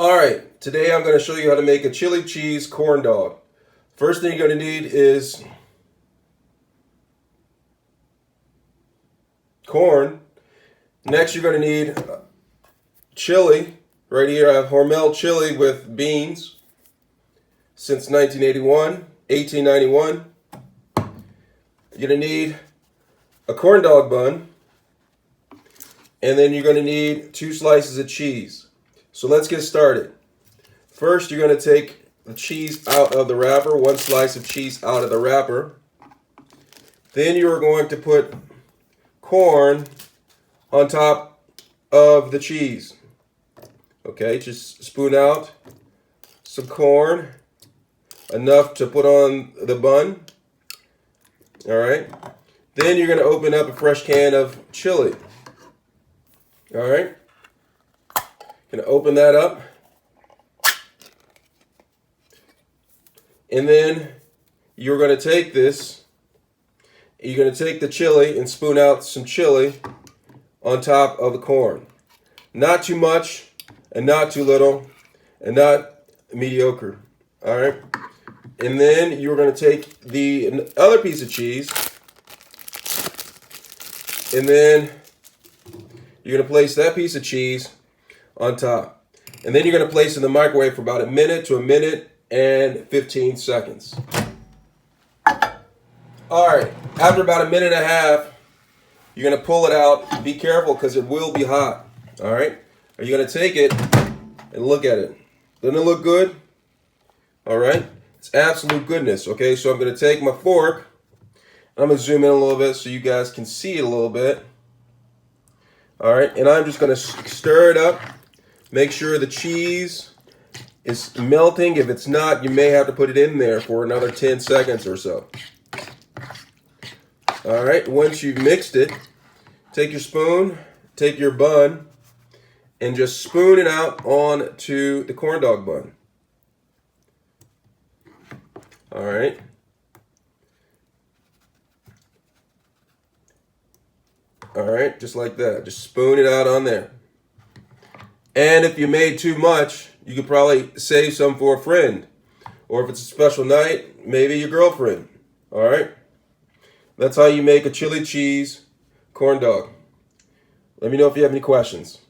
Alright, today I'm going to show you how to make a chili cheese corn dog. First thing you're going to need is corn. Next you're going to need chili. Right here I have Hormel chili with beans since 1891. You're going to need a corn dog bun. And then you're going to need 2 slices of cheese. So let's get started. First, you're going to take the cheese out of the wrapper, 1 slice of cheese out of the wrapper. Then you're going to put corn on top of the cheese. Okay, just spoon out some corn, enough to put on the bun. All right. Then you're going to open up a fresh can of chili. All right. Gonna open that up. And then you're gonna take this, you're gonna take the chili and spoon out some chili on top of the corn. Not too much and not too little and not mediocre. All right. And then you're gonna take the other piece of cheese and then you're gonna place that piece of cheese on top. And then you're going to place it in the microwave for about 1 minute to 1 minute and 15 seconds. Alright, after about 1.5 minutes, you're going to pull it out. Be careful because it will be hot. Alright, are you going to take it and look at it? Doesn't it look good? Alright, it's absolute goodness. Okay, so I'm going to take my fork. I'm going to zoom in a little bit so you guys can see it a little bit. Alright, and I'm just going to stir it up. Make sure the cheese is melting. If it's not, you may have to put it in there for another 10 seconds or so. All right, once you've mixed it, take your spoon, take your bun, and just spoon it out onto the corn dog bun. All right. All right, just like that. Just spoon it out on there. And if you made too much, you could probably save some for a friend. Or if it's a special night, maybe your girlfriend. All right? That's how you make a chili cheese corn dog. Let me know if you have any questions.